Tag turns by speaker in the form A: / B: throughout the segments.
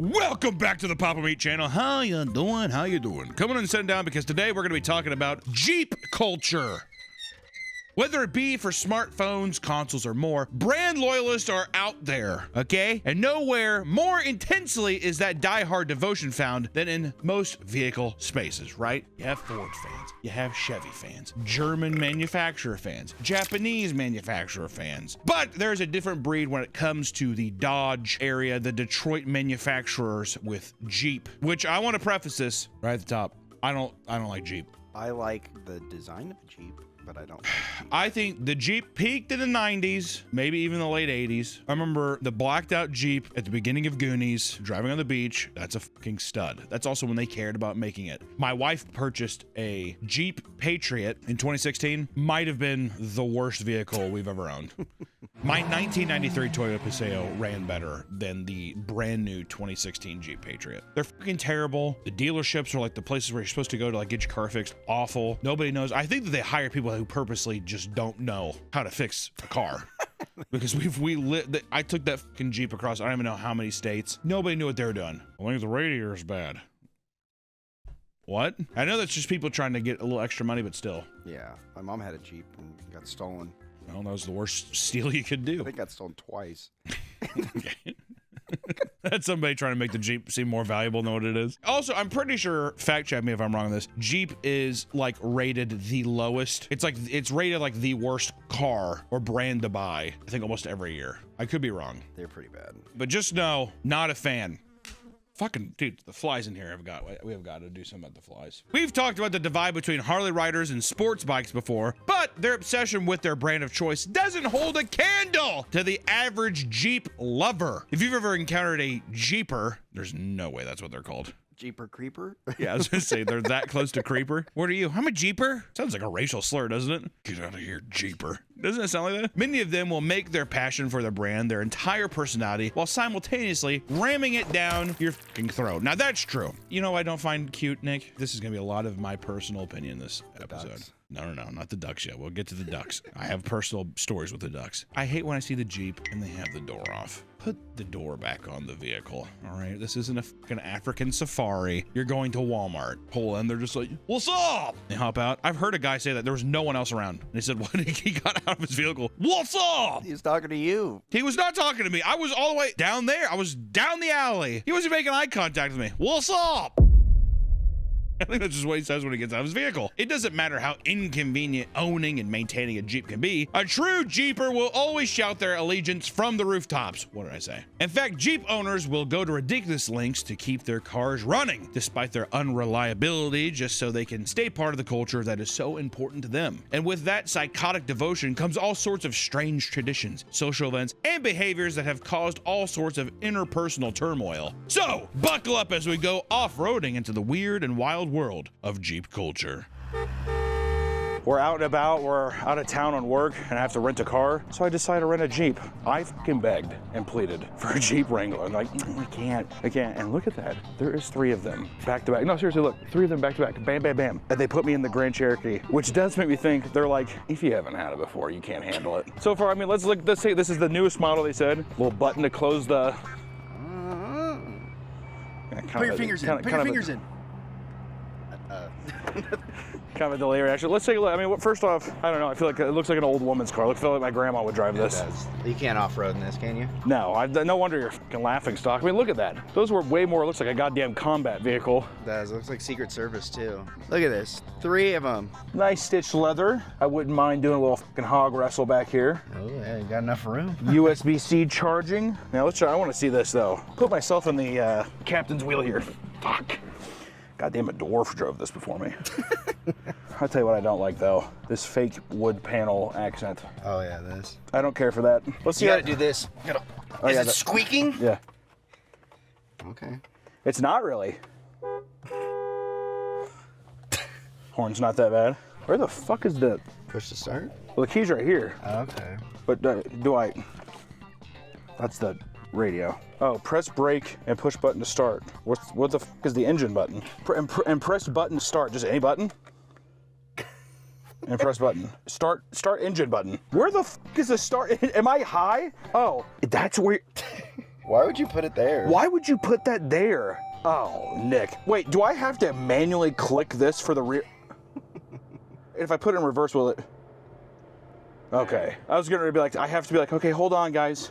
A: Welcome back to the Papa Meat channel. How you doing? How you doing? Coming and sitting down because today we're going to be talking about Jeep culture. Whether it be for smartphones, consoles, or more, brand loyalists are out there, okay? And nowhere more intensely is that diehard devotion found than in most vehicle spaces, right? You have Ford fans, you have Chevy fans, German manufacturer fans, Japanese manufacturer fans. But there's a different breed when it comes to the Dodge area, the Detroit manufacturers with Jeep, which I want to preface this right at the top. I don't like Jeep.
B: I like the design of a Jeep, but I don't like Jeep.
A: I think the Jeep peaked in the 90s, maybe even the late 80s. I remember the blacked out Jeep at the beginning of Goonies, driving on the beach. That's a fucking stud. That's also when they cared about making it. My wife purchased a Jeep Patriot in 2016. Might have been the worst vehicle we've ever owned. My 1993 Toyota Paseo ran better than the brand new 2016 Jeep Patriot. They're fucking terrible. The dealerships are like the places where you're supposed to go to like get your car fixed. Awful. Nobody knows. I think that they hire people who purposely just don't know how to fix a car. Because I took that fucking Jeep across I don't even know how many states. Nobody knew what they were doing. I think the radiator is bad. What? I know that's just people trying to get a little extra money, but still.
B: Yeah, my mom had a Jeep and got stolen.
A: Well, that was the worst steal you could do.
B: I think it got stolen twice.
A: Okay. That's somebody trying to make the Jeep seem more valuable than what it is. Also, I'm pretty sure, fact check me if I'm wrong on this, Jeep is like rated the lowest. It's rated like the worst car or brand to buy, I think almost every year. I could be wrong.
B: They're pretty bad.
A: But just know, not a fan. Fucking dude, the flies in here we have got to do something about the flies. We've talked about the divide between Harley riders and sports bikes before, but their obsession with their brand of choice doesn't hold a candle to the average Jeep lover. If you've ever encountered a Jeeper, there's no way that's what they're called.
B: Jeeper Creeper?
A: Yeah, I was gonna say they're that close to creeper. What are you? I'm a Jeeper? Sounds like a racial slur, doesn't it? Get out of here, Jeeper. Doesn't it sound like that? Many of them will make their passion for their brand their entire personality while simultaneously ramming it down your fucking throat. Now that's true. You know what I don't find cute, Nick? This is gonna be a lot of my personal opinion this episode.
B: Ducks.
A: No, not the ducks yet. We'll get to the ducks. I have personal stories with the ducks. I hate when I see the Jeep and they have the door off. Put the door back on the vehicle, all right? This isn't a fucking African safari. You're going to Walmart. Pull in, they're just like, what's up? They hop out. I've heard a guy say that there was no one else around. And he said, what? He got out of his vehicle. What's up?
B: He's talking to you.
A: He was not talking to me. I was all the way down there. I was down the alley. He wasn't making eye contact with me. What's up? I think that's just what he says when he gets out of his vehicle. It doesn't matter how inconvenient owning and maintaining a Jeep can be. A true Jeeper will always shout their allegiance from the rooftops. What did I say? In fact, Jeep owners will go to ridiculous lengths to keep their cars running, despite their unreliability, just so they can stay part of the culture that is so important to them. And with that psychotic devotion comes all sorts of strange traditions, social events, and behaviors that have caused all sorts of interpersonal turmoil. So, buckle up as we go off-roading into the weird and wild world of Jeep culture.
C: We're out and about, we're out of town on work, and I have to rent a car, so I decided to rent a Jeep. I fucking begged and pleaded for a Jeep Wrangler. I'm like, I can't. And look at that. There is 3 of them back to back. No, seriously, look, 3 of them back to back. Bam, bam, bam. And they put me in the Grand Cherokee, which does make me think, they're like, if you haven't had it before, you can't handle it. So far, I mean, let's say this is the newest model, they said. Little button to close the...
B: Put your fingers in. Put your fingers in.
C: Kind of a delay reaction. Let's take a look. I mean, first off, I don't know. I feel like it looks like an old woman's car. I feel like my grandma would drive this.
B: It does. You can't off-road in this, can you?
C: No, no wonder you're fucking laughing stock. I mean, look at that. Those were way more, looks like a goddamn combat vehicle.
B: It does. It looks like Secret Service, too. Look at this. 3 of them.
C: Nice stitched leather. I wouldn't mind doing a little fucking hog wrestle back here.
B: Oh, yeah, you got enough room.
C: USB-C charging. Now, let's try. I want to see this, though. Put myself in the captain's wheel here. Fuck. Goddamn, a dwarf drove this before me. I'll tell you what I don't like, though. This fake wood panel accent.
B: Oh, yeah, this.
C: I don't care for that. Let's see.
B: You gotta do this. Is it squeaking?
C: Yeah.
B: Okay.
C: It's not really. Horn's not that bad. Where the fuck is the...
B: Push to start?
C: Well, the key's right here.
B: Okay.
C: But do I... That's the radio. Oh, press brake and push button to start. What the fuck is the engine button? And press button to start. Just any button? And press button. Start engine button. Where the fuck is the start? Am I high? Oh, that's where...
B: Why would you put it there?
C: Why would you put that there? Oh, Nick. Wait, do I have to manually click this for the rear? If I put it in reverse, will it? Okay. I was going to be like, I have to be like, okay, hold on, guys.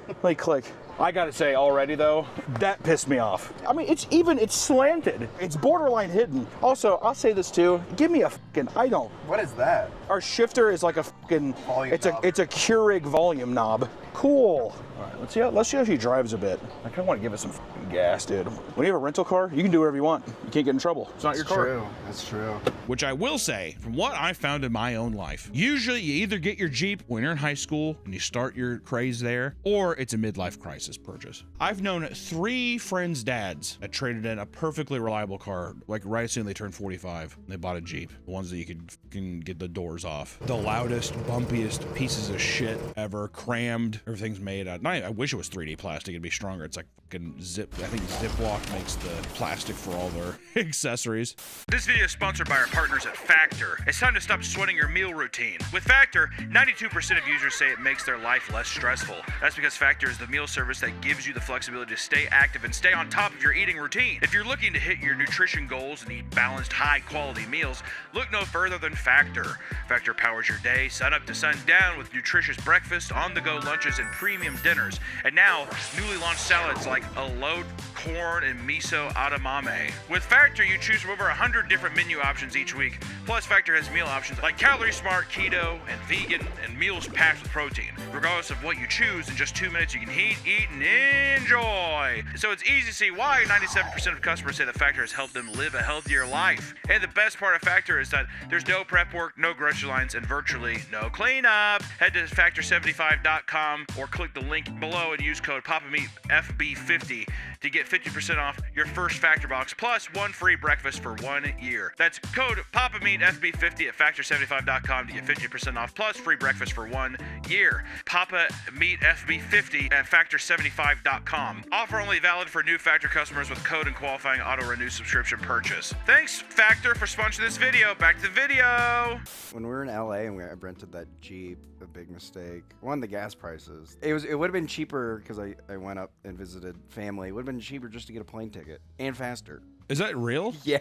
C: Let me click. I gotta say already though, that pissed me off. I mean, it's slanted. It's borderline hidden. Also, I'll say this too, give me a fucking,
B: What is that?
C: our shifter is like a fucking,
B: Volume knob.
C: it's a Keurig volume knob. Cool. All right, let's see how she drives a bit. I kinda wanna give it some fucking gas, dude. When you have a rental car, you can do whatever you want. You can't get in trouble. It's not your car.
B: True. That's true.
A: Which I will say, from what I found in my own life, usually you either get your Jeep when you're in high school and you start your craze there, or it's a midlife crisis purchase. I've known 3 friends' dads that traded in a perfectly reliable car, like right as soon as they turned 45. They bought a Jeep, the ones that you can get the doors off. The loudest, bumpiest pieces of shit ever, crammed. Everything's made out. I wish it was 3D plastic. It'd be stronger. It's like fucking Zip. I think Ziploc makes the plastic for all their accessories. This video is sponsored by our partners at Factor. It's time to stop sweating your meal routine. With Factor, 92% of users say it makes their life less stressful. That's because Factor is the meal service that gives you the flexibility to stay active and stay on top of your eating routine. If you're looking to hit your nutrition goals and eat balanced, high-quality meals, look no further than Factor. Factor powers your day, sun up to sundown, with nutritious breakfast, on-the-go lunches, and premium dinners. And now, newly launched salads like elote, corn, and miso edamame. With Factor, you choose from over 100 different menu options each week. Plus, Factor has meal options like Calorie Smart, Keto, and Vegan, and meals packed with protein. Regardless of what you choose, in just 2 minutes you can eat, and enjoy. So it's easy to see why 97% of customers say that Factor has helped them live a healthier life. And the best part of Factor is that there's no prep work, no grocery lines, and virtually no cleanup. Head to factor75.com or click the link below and use code PAPAMeatFB50 to get 50% off your first Factor box plus 1 free breakfast for 1 year. That's code PAPAMeatFB50 at factor75.com to get 50% off plus free breakfast for 1 year. Papa Meat FB50 at factor75.com. Offer only valid for new Factor customers with code and qualifying auto-renew subscription purchase. Thanks, Factor, for sponsoring this video. Back to the video.
B: When we were in LA and I rented that Jeep, a big mistake. One, the gas prices. It would have been cheaper because I went up and visited family. It would have been cheaper just to get a plane ticket and faster.
A: Is that real?
B: Yeah.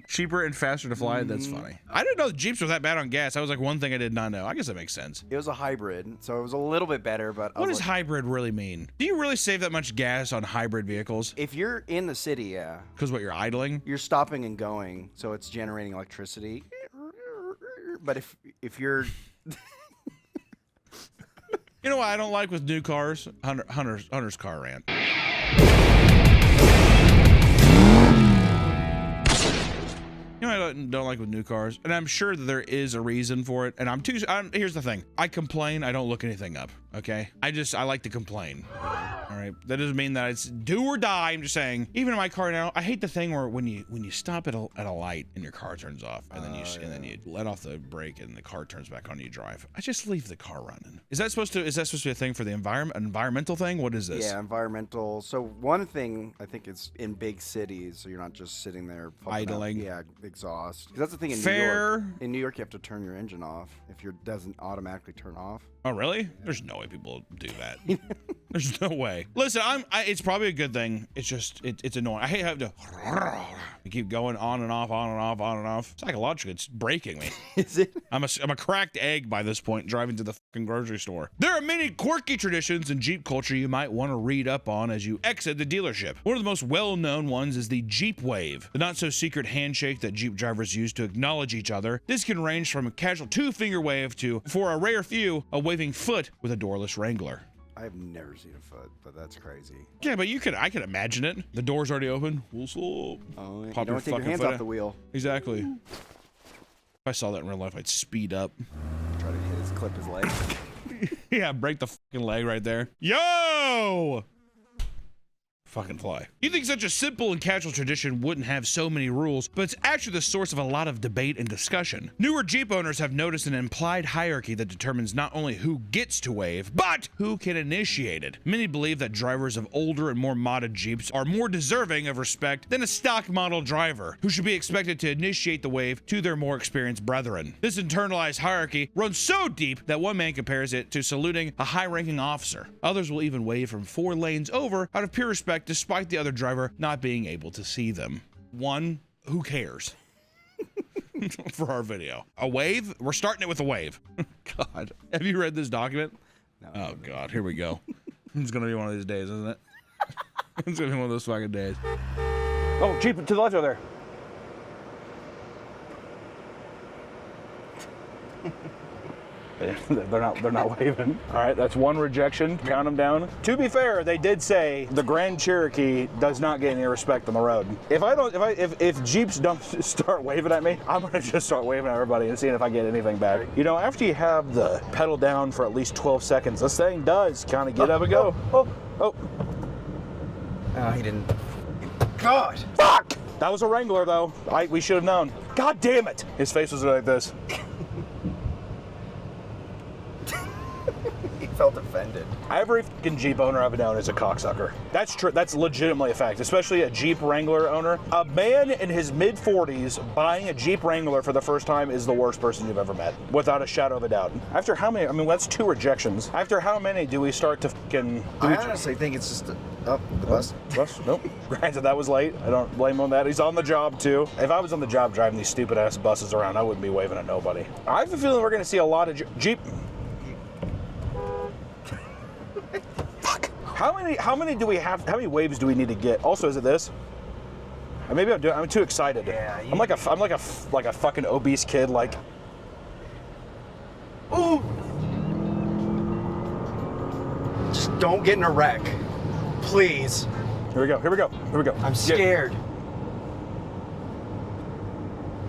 A: Cheaper and faster to fly? That's funny. I didn't know the Jeeps were that bad on gas. That was like one thing I did not know. I guess that makes sense.
B: It was a hybrid, so it was a little bit better, but
A: What does hybrid really mean? Do you really save that much gas on hybrid vehicles?
B: if you're in the city, yeah,
A: Because what, you're idling?
B: you're stopping and going, so it's generating electricity. But if you're
A: You know what I don't like with new cars? Hunter's car rant. You know what I don't like with new cars? And I'm sure that there is a reason for it. And here's the thing. I complain. I don't look anything up. Okay? I like to complain. All right? That doesn't mean that it's do or die. I'm just saying, even in my car now, I hate the thing where when you stop at a light and your car turns off and then you let off the brake and the car turns back on and you drive. I just leave the car running. Is that supposed to be a thing for the environmental thing? What is this?
B: yeah, environmental. So one thing I think is in big cities, so you're not just sitting there pumping out,
A: Idling.
B: yeah, exhaust. 'Cause that's the thing in New
A: Fair.
B: York. In New York, you have to turn your engine off if it doesn't automatically turn off.
A: Oh, really? There's no way people do that. There's no way. Listen, it's probably a good thing. It's just, it's annoying. I hate having to keep going on and off, on and off, on and off. Psychologically, it's breaking me.
B: Is it?
A: I'm a cracked egg by this point, driving to the fucking grocery store. There are many quirky traditions in Jeep culture you might want to read up on as you exit the dealership. One of the most well-known ones is the Jeep wave, the not-so-secret handshake that Jeep drivers use to acknowledge each other. This can range from a casual 2-finger wave to, for a rare few, a waving foot with a doorless Wrangler.
B: I've never seen a foot, but that's crazy.
A: Yeah, but I could imagine it. The door's already open. What's up?
B: Oh,
A: Pop
B: yeah. You
A: your
B: don't take your
A: fucking
B: hands
A: foot
B: off
A: out.
B: the wheel.
A: Exactly. If I saw that in real life, I'd speed up.
B: Try to clip his leg.
A: Yeah, break the fucking leg right there. Yo! fucking fly. You think such a simple and casual tradition wouldn't have so many rules, but it's actually the source of a lot of debate and discussion. Newer Jeep owners have noticed an implied hierarchy that determines not only who gets to wave, but who can initiate it. Many believe that drivers of older and more modded Jeeps are more deserving of respect than a stock model driver, who should be expected to initiate the wave to their more experienced brethren. This internalized hierarchy runs so deep that one man compares it to saluting a high-ranking officer. Others will even wave from 4 lanes over out of pure respect despite the other driver not being able to see them. One, who cares? For our video. A wave? We're starting it with a wave. God. Have you read this document?
B: No.
A: Oh, God. Here we go. It's going to be one of these days, isn't it? It's going to be one of those fucking days.
C: Oh, Jeep to the left over there. They're not waving. All right, that's one rejection. Count them down. To be fair, they did say the Grand Cherokee does not get any respect on the road. If Jeeps don't start waving at me, I'm gonna just start waving at everybody and seeing if I get anything back. You know, after you have the pedal down for at least 12 seconds, this thing does kind of get up and go. Oh.
B: Oh, he didn't. God.
C: Fuck! That was a Wrangler, though. We should have known. God damn it! His face was like this.
B: He felt offended.
C: Every fucking Jeep owner I've known is a cocksucker. That's true. That's legitimately a fact, especially a Jeep Wrangler owner. A man in his mid-40s buying a Jeep Wrangler for the first time is the worst person you've ever met, without a shadow of a doubt. After how many? I mean, that's 2 rejections. After how many do we start to fucking...
B: I honestly think it's just the bus.
C: Bus? Nope. Granted, that was late. I don't blame him on that. He's on the job, too. If I was on the job driving these stupid-ass buses around, I wouldn't be waving at nobody. I have a feeling we're going to see a lot of Jeep... How many do we have? How many waves do we need to get? Also, is it this? Maybe I'm too excited.
B: Yeah,
C: I'm like a fucking obese kid. Like,
B: Ooh! Just don't get in a wreck. Please.
C: here we go.
B: I'm scared.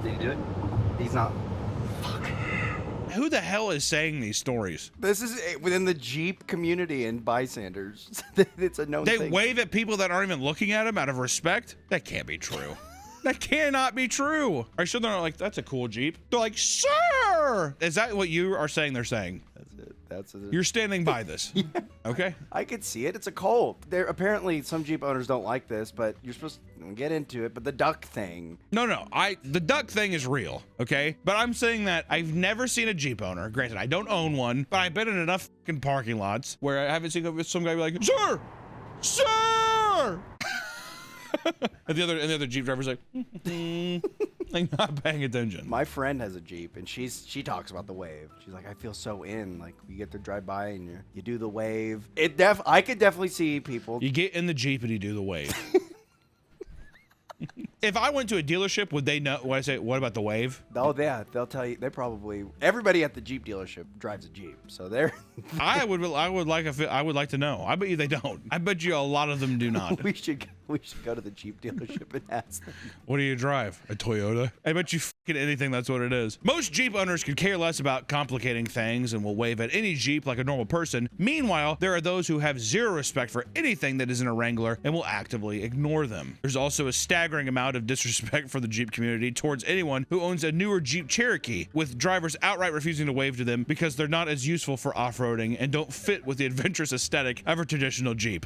B: Did he do it? He's not.
A: Who the hell is saying these stories?
B: This is within the Jeep community and bystanders. It's a known
A: They
B: thing.
A: wave at people that aren't even looking at them out of respect? That can't be true. That cannot be true. Are you sure they're not like, that's a cool Jeep? They're like, sir! Is that what you are saying they're saying?
B: That's it.
A: You're standing by this. Yeah. Okay.
B: I could see it. It's a cult. There apparently some Jeep owners don't like this, but you're supposed to get into it. But the duck thing.
A: No. The duck thing is real, okay? But I'm saying that I've never seen a Jeep owner. Granted, I don't own one, but I've been in enough fucking parking lots where I haven't seen some guy be like, sir! and the other Jeep driver's like, like not paying attention.
B: My friend has a Jeep, and she talks about the wave. She's like, I feel so in. Like, you get to drive by and you do the wave. I could definitely see people.
A: You get in the Jeep and you do the wave. If I went to a dealership, would they know what I say? What about the wave?
B: Oh yeah, they'll tell you. They probably everybody at the Jeep dealership drives a Jeep, so they're.
A: I would like to know. I bet you they don't. I bet you a lot of them do not.
B: we should go to the Jeep dealership and ask them.
A: What do you drive? A Toyota? I bet you fucking anything that's what it is. Most Jeep owners could care less about complicating things and will wave at any Jeep like a normal person. Meanwhile, there are those who have zero respect for anything that isn't a Wrangler and will actively ignore them. There's also a staggering amount of disrespect for the Jeep community towards anyone who owns a newer Jeep Cherokee, with drivers outright refusing to wave to them because they're not as useful for off-roading and don't fit with the adventurous aesthetic of a traditional Jeep.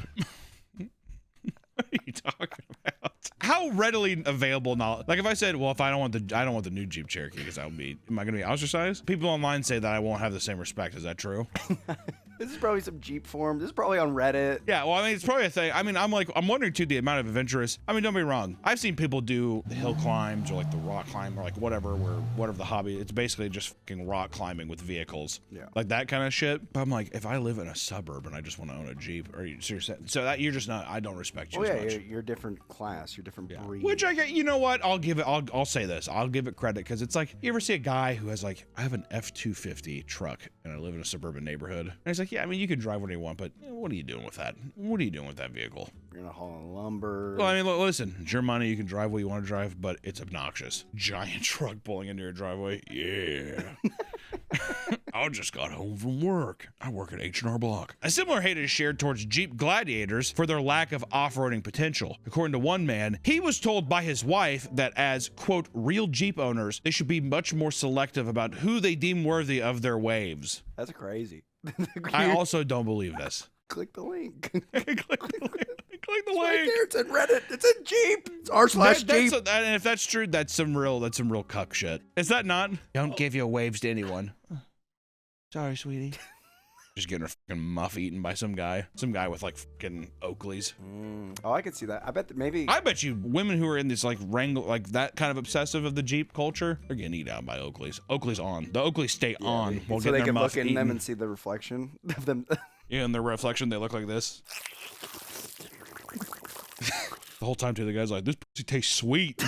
A: What are you talking about? How readily available knowledge? Like if I said, well, if I don't want the new Jeep Cherokee because am I going to be ostracized? People online say that I won't have the same respect. Is that true?
B: This is probably some Jeep forum. This is probably on Reddit.
A: Yeah, well, I mean, it's probably a thing. I mean, I'm wondering too, the amount of adventurous. I mean, don't be wrong. I've seen people do the hill climbs or like the rock climb or like whatever the hobby. It's basically just fucking rock climbing with vehicles.
B: Yeah.
A: Like that kind of shit. But I'm like, if I live in a suburb and I just want to own a Jeep, or so that you're just not. I don't respect you as much.
B: You're a different class. You're a different breed.
A: Which I get. You know what? I'll say this. I'll give it credit because it's like you ever see a guy who has like, I have an F-250 truck and I live in a suburban neighborhood. And he's like, yeah, I mean, you can drive what you want, but what are you doing with that? What are you doing with that vehicle?
B: You're not hauling lumber.
A: Well, I mean, listen, it's your money. You can drive what you want to drive, but it's obnoxious. Giant truck pulling into your driveway. Yeah. I just got home from work. I work at H&R Block. A similar hate is shared towards Jeep Gladiators for their lack of off-roading potential. According to one man, he was told by his wife that as, quote, real Jeep owners, they should be much more selective about who they deem worthy of their waves.
B: That's crazy.
A: I also don't believe this.
B: Click the link.
A: Click the link.
B: It's right there. It's in Reddit. It's in Jeep. It's r/Jeep.
A: And if that's true, that's some real cuck shit. Is that not? Don't give your waves to anyone. Sorry, sweetie. Just getting her fucking muff eaten by some guy with like fucking Oakleys.
B: Oh, I could see that. I bet that maybe.
A: I bet you women who are in this like wrangle, like that kind of obsessive of the Jeep culture, they're getting eaten out by Oakleys. Oakley's on. The Oakleys stay on. While
B: so they
A: their
B: can
A: muff
B: look in
A: eaten.
B: them and see the reflection of them.
A: Yeah, in their reflection, they look like this. The whole time, too, the guy's like, this pussy tastes sweet.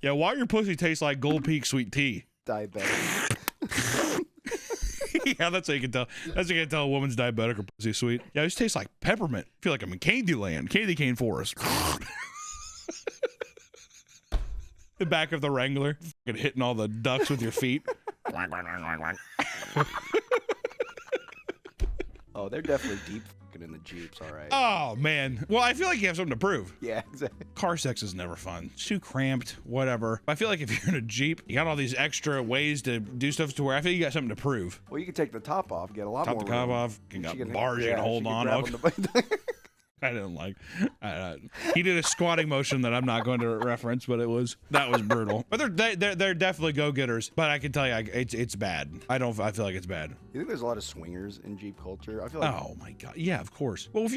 A: Yeah, why your pussy tastes like Gold Peak sweet tea?
B: Diabetic.
A: Yeah, that's how you can tell. That's how you can tell a woman's diabetic or pussy sweet. Yeah, it just tastes like peppermint. I feel like I'm in Candyland, Candy Cane Forest. The back of the Wrangler, fucking hitting all the ducks with your feet.
B: Oh, they're definitely deep fucking in the Jeeps, all right.
A: Oh, man. Well, I feel like you have something to prove.
B: Yeah, exactly.
A: Car sex is never fun. It's too cramped, whatever. I feel like if you're in a Jeep, you got all these extra ways to do stuff to where I feel you got something to prove.
B: Well, you can take the top off, get a lot
A: Top
B: more
A: the top
B: room.
A: off, you got
B: She can-
A: bars you
B: yeah,
A: can hold
B: she can
A: on.
B: grab
A: Okay. I didn't like. He did a squatting motion that I'm not going to reference, but that was brutal. But they're definitely go-getters. But I can tell you, it's bad. I feel like it's bad.
B: You think there's a lot of swingers in Jeep culture? I feel like.
A: Oh my god, yeah, of course. Well, if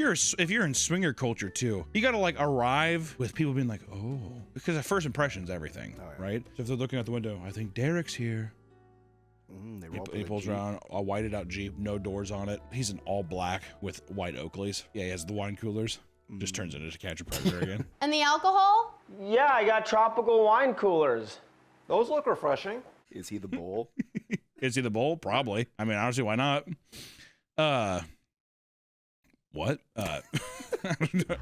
A: you're in swinger culture too, you gotta like arrive with people being like, oh, because at first impression's everything,
B: Oh, yeah.
A: right? So if they're looking out the window, I think Derek's here.
B: They roll up in
A: He
B: the
A: pulls
B: Jeep.
A: around a whited out Jeep, no doors on it. He's in all black with white Oakleys. Yeah, he has the wine coolers. Just turns into To Catch a Predator again.
D: And the alcohol?
E: Yeah, I got tropical wine coolers. Those look refreshing.
B: Is he the bull?
A: Is he the bull? Probably. I mean, honestly, why not? What? I don't know.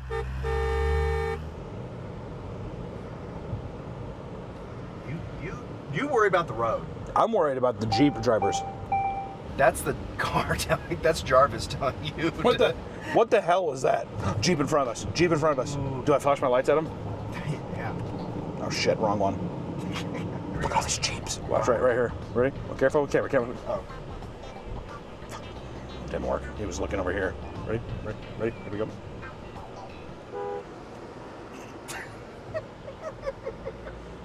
B: You worry about the road.
C: I'm worried about the Jeep drivers.
B: That's the car telling. That's Jarvis telling you.
C: What the hell was that? Jeep in front of us. Jeep in front of us. Do I flash my lights at him?
B: Yeah.
C: Oh shit, wrong one. Look at all these Jeeps. Watch right here. Ready? Oh, careful with camera.
B: Oh.
C: Didn't work. He was looking over here. Ready? Here we go.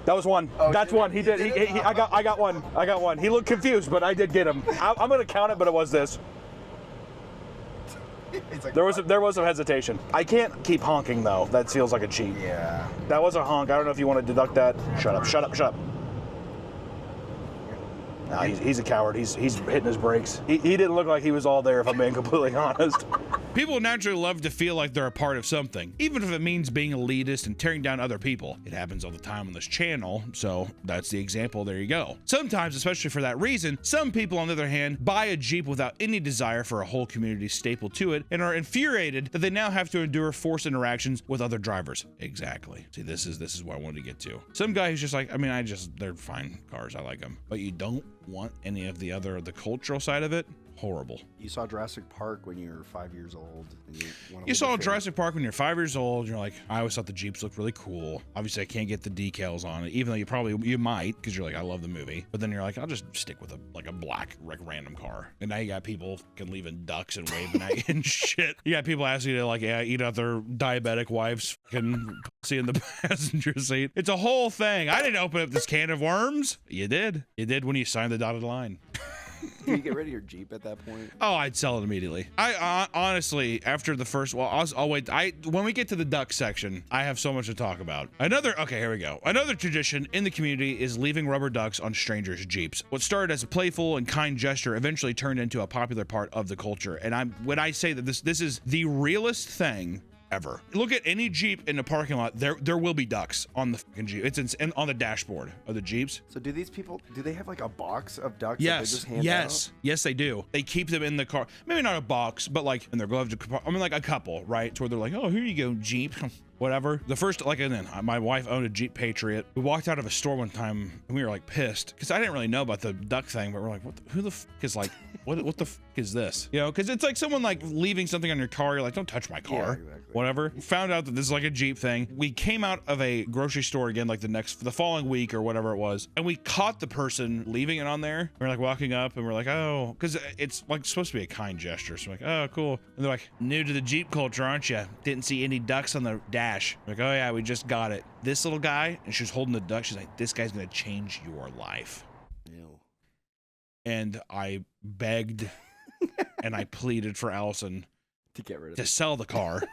C: That was one.
B: Oh,
C: That's
B: did
C: one.
B: he?
C: He did. I got one. He looked confused, but I did get him. I'm gonna count it, but it was this.
B: It's like,
C: There was some hesitation. I can't keep honking though. That feels like a cheat.
B: Yeah.
C: That was a honk. I don't know if you want to deduct that. Shut up. No, he's a coward. He's hitting his brakes. He didn't look like he was all there, if I'm being completely honest.
A: People naturally love to feel like they're a part of something, even if it means being elitist and tearing down other people. It happens all the time on this channel, so that's the example. There you go. Sometimes, especially for that reason, some people, on the other hand, buy a Jeep without any desire for a whole community staple to it and are infuriated that they now have to endure forced interactions with other drivers. Exactly. See, this is what I wanted to get to. Some guy who's just like, I mean, they're fine cars. I like them. But you don't want any of the cultural side of it. Horrible.
B: You saw Jurassic Park when you were 5 years old. And
A: You saw Jurassic Park when you're 5 years old. You're like, I always thought the Jeeps looked really cool. Obviously, I can't get the decals on it, even though you might, because you're like, I love the movie. But then you're like, I'll just stick with a black, like, random car. And now you got people fucking leaving ducks and waving at you and shit. You got people asking you to like, eat out their diabetic wife's fucking pussy in the passenger seat. It's a whole thing. I didn't open up this can of worms. You did. You did when you signed the dotted line.
B: Can you get rid of your Jeep at that point?
A: Oh, I'd sell it immediately. I honestly, after the first, I'll wait. When we get to the duck section, I have so much to talk about. Okay, here we go. Another tradition in the community is leaving rubber ducks on strangers' Jeeps. What started as a playful and kind gesture eventually turned into a popular part of the culture. And when I say that this is the realest thing ever. Look at any Jeep in the parking lot. There will be ducks on the fucking Jeep. It's on the dashboard of the Jeeps.
B: So do these people, do they have like a box of ducks that they
A: Yes,
B: just hand
A: yes, yes, they do. They keep them in the car. Maybe not a box, but like in their glove. I mean, like a couple, right? To where they're like, oh, here you go, Jeep. Whatever. The first, like, and then my wife owned a Jeep Patriot. We walked out of a store one time and we were like pissed because I didn't really know about the duck thing, but we're like, who the f is like, what the f is this? You know, because it's like someone like leaving something on your car. You're like, don't touch my car.
B: Yeah, exactly.
A: Whatever. Found out that this is like a Jeep thing. We came out of a grocery store again, like the following week or whatever it was, and we caught the person leaving it on there. We're like walking up and we're like, oh, because it's like supposed to be a kind gesture. So we're like, oh, cool. And they're like, new to the Jeep culture, aren't you? Didn't see any ducks on the dash. We're like, oh yeah, we just got it. This little guy, and she's holding the duck. She's like, this guy's gonna change your life.
B: Ew.
A: And I begged and I pleaded for Allison
B: To get rid of
A: to
B: it.
A: sell the car.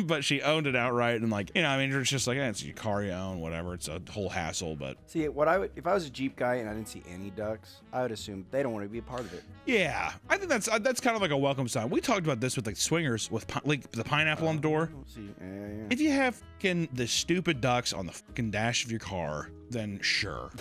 A: But she owned it outright, and like, you know, I mean, it's just like, it's your car you own, whatever. It's a whole hassle, but
B: See, what I would, if I was a Jeep guy and I didn't see any ducks, I would assume they don't want to be a part of it.
A: yeah, I think that's kind of like a welcome sign. We talked about this with like swingers with like the pineapple on the door.
B: See, yeah.
A: If you have fucking the stupid ducks on the fucking dash of your car, then sure.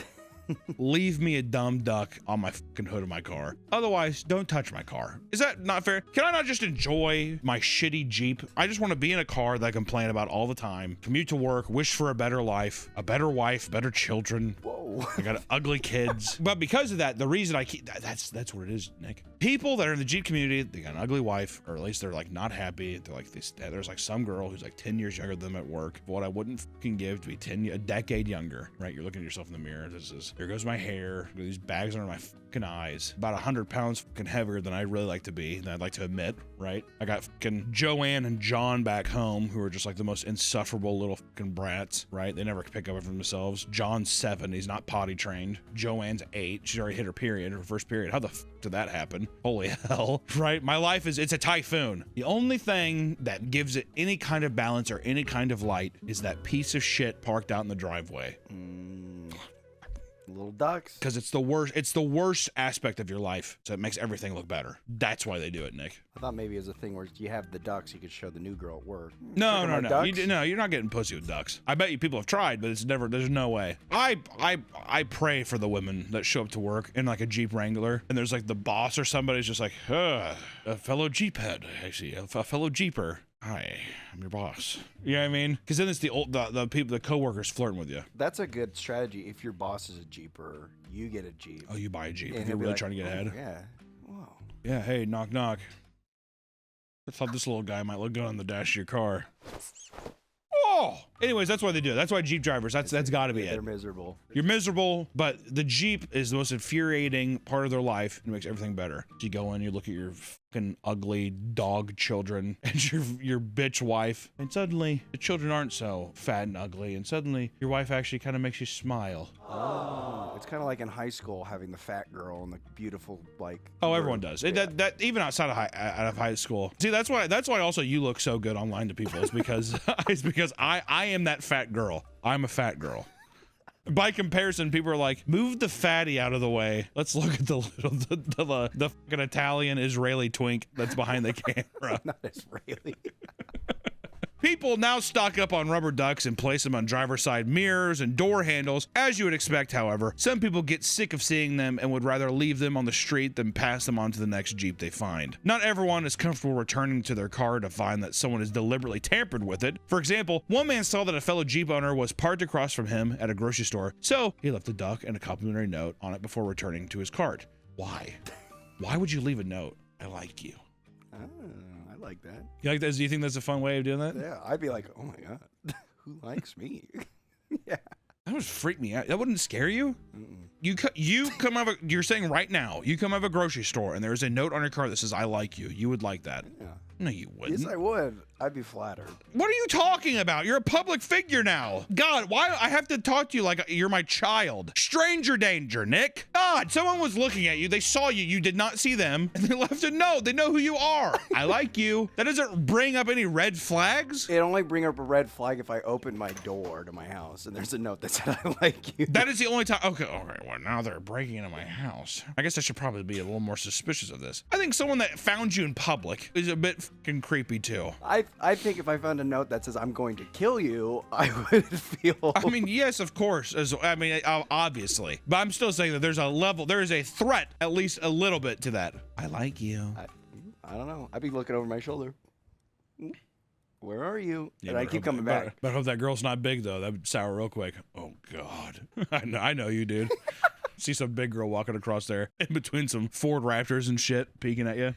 A: Leave me a dumb duck on my fucking hood of my car. Otherwise, don't touch my car. Is that not fair? Can I not just enjoy my shitty Jeep? I just want to be in a car that I complain about all the time, commute to work, wish for a better life, a better wife, better children.
B: Whoa.
A: I got ugly kids. But because of that, the reason I keep that's what it is, Nick. People that are in the Jeep community, they got an ugly wife, or at least they're like not happy. They're like there's like some girl who's like 10 years younger than them at work. What I wouldn't fucking give to be a decade younger, right? You're looking at yourself in the mirror. Here goes my hair. These bags under my fucking eyes. About 100 pounds fucking heavier than I really like to be, than I'd like to admit, right? I got fucking Joanne and John back home, who are just like the most insufferable little fucking brats, right? They never pick up for themselves. John's 7. He's not potty trained. Joanne's 8. She's already hit her first period. How the fuck did that happen? Holy hell, right? My life it's a typhoon. The only thing that gives it any kind of balance or any kind of light is that piece of shit parked out in the driveway.
B: Little ducks.
A: Because it's the worst aspect of your life, so it makes everything look better. That's why they do it, Nick.
B: I thought maybe it was a thing where you have the ducks, you could show the new girl at work.
A: No.
B: Ducks?
A: You're not getting pussy with ducks. I bet you people have tried, but it's never. There's no way. I pray for the women that show up to work in like a Jeep Wrangler, and there's like the boss or somebody's just like, a fellow Jeep head, actually, a fellow Jeeper. Hi, I'm your boss. You know what I mean? Because then it's the people, the coworkers flirting with you.
B: That's a good strategy. If your boss is a Jeeper, you get a Jeep.
A: Oh, you buy a Jeep.
B: And
A: If
B: he'll
A: you're
B: be
A: really
B: like,
A: trying to get ahead.
B: Yeah. Whoa.
A: Yeah, hey, knock, knock. I thought this little guy might look good on the dash of your car. Oh! Anyways, that's why they do it. That's why Jeep drivers, that's got to be
B: They're
A: it.
B: miserable.
A: You're miserable, but the Jeep is the most infuriating part of their life and makes everything better. You go in, you look at your fucking ugly dog children and your bitch wife, and suddenly the children aren't so fat and ugly, and suddenly your wife actually kind of makes you smile.
B: Oh, it's kind of like in high school having the fat girl and the beautiful, like.
A: Oh, everyone does. That even outside of high school. See, that's why also you look so good online to people is because I am that fat girl. I'm a fat girl. By comparison, people are like, move the fatty out of the way. Let's look at the fucking Italian Israeli twink that's behind the camera.
B: Not Israeli.
A: People now stock up on rubber ducks and place them on driver's side mirrors and door handles. As you would expect, however, some people get sick of seeing them and would rather leave them on the street than pass them on to the next Jeep they find. Not everyone is comfortable returning to their car to find that someone has deliberately tampered with it. For example, one man saw that a fellow Jeep owner was parked across from him at a grocery store, so he left a duck and a complimentary note on it before returning to his cart. Why? Why would you leave a note? I like you.
B: Oh, I like that.
A: You like that? Do you think that's a fun way of doing that?
B: Yeah, I'd be like, oh my god, who likes me? Yeah.
A: That would freak me out. That wouldn't scare you? You come out of you're saying right now, you come out of a grocery store and there's a note on your car that says, I like you. You would like that.
B: Yeah.
A: No, you wouldn't.
B: Yes, I would. I'd be flattered.
A: What are you talking about? You're a public figure now. God, why I have to talk to you like you're my child? Stranger danger, Nick. God, someone was looking at you. They saw you. You did not see them. And they left a note. They know who you are. I like you. That doesn't bring up any red flags.
B: It only bring up a red flag if I open my door to my house and there's a note that said I like you.
A: That is the only time. Okay, all right, and now they're breaking into my house. I guess I should probably be a little more suspicious of this. I think someone that found you in public is a bit fucking creepy too.
B: I think if I found a note that says I'm going to kill you, I would feel.
A: I mean, yes, of course. Obviously. But I'm still saying that there is a threat, at least a little bit to that. I like you.
B: I don't know. I'd be looking over my shoulder. Where are you?
A: Yeah,
B: and I keep coming back.
A: But I hope that girl's not big, though. That would sour real quick. Oh, God. I know you, dude. See some big girl walking across there in between some Ford Raptors and shit peeking at you.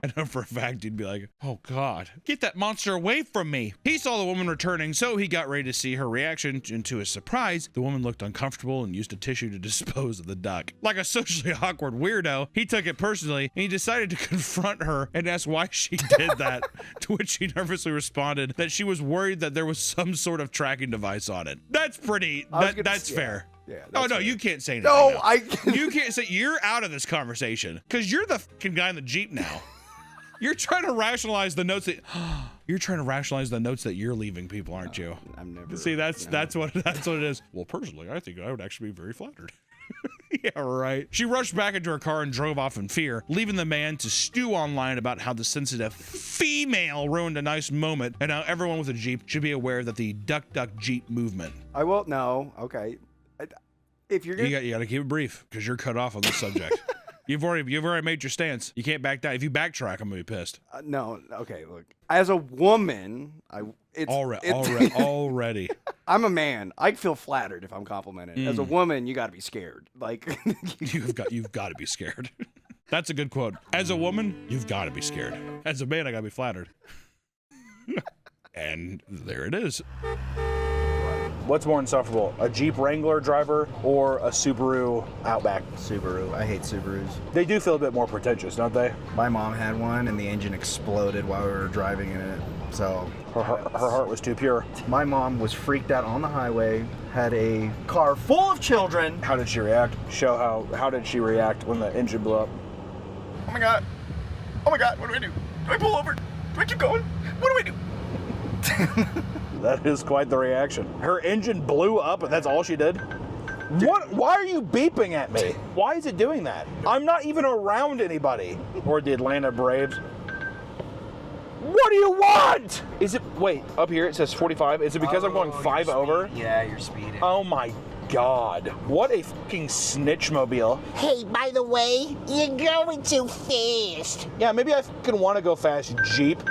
A: I know for a fact you'd be like, oh God, get that monster away from me. He saw the woman returning, so he got ready to see her reaction, and to his surprise, the woman looked uncomfortable and used a tissue to dispose of the duck. Like a socially awkward weirdo, he took it personally, and he decided to confront her and ask why she did that, to which she nervously responded that she was worried that there was some sort of tracking device on it. That's pretty, that's fair.
B: Yeah.
A: Oh, no,
B: fair.
A: you can't say anything.
B: No,
A: now. You can't say, you're out of this conversation, because you're the fucking guy in the Jeep now. You're trying to rationalize the notes that you're leaving people, aren't you?
B: I'm never.
A: See, that's what it is. Well, personally, I think I would actually be very flattered. Yeah, right. She rushed back into her car and drove off in fear, leaving the man to stew online about how the sensitive female ruined a nice moment, and how everyone with a Jeep should be aware that the Duck Duck Jeep movement.
B: I will. No. Okay. If you're gonna,
A: You got to keep it brief because you're cut off on this subject. You've already made your stance. You can't back down. If you backtrack, I'm gonna be pissed.
B: no. Okay. Look. As a woman,
A: Already.
B: I'm a man. I feel flattered if I'm complimented. As a woman, you got to be scared. Like
A: You've got to be scared. That's a good quote. As a woman, you've got to be scared. As a man, I got to be flattered. And there it is.
C: What's more insufferable, a Jeep Wrangler driver or a Subaru Outback?
B: Subaru. I hate Subarus.
C: They do feel a bit more pretentious, don't they?
B: My mom had one, and the engine exploded while we were driving in it. So
C: Her heart was too pure.
B: my mom was freaked out on the highway. Had a car full of children.
C: How did she react? How did she react when the engine blew up?
B: Oh my god. Oh my god. What do I do? Do I pull over? Do I keep going? What do I do?
C: That is quite the reaction. Her engine blew up and that's all she did? What? Why are you beeping at me? Why is it doing that? I'm not even around anybody. Or the Atlanta Braves. What do you want? Is it, wait, up here it says 45. Is it because I'm going 5 over?
B: Yeah, you're speeding.
C: Oh my God. What a fucking snitch mobile.
D: Hey, by the way, you're going too fast.
C: Yeah, maybe I fucking want to go fast, Jeep.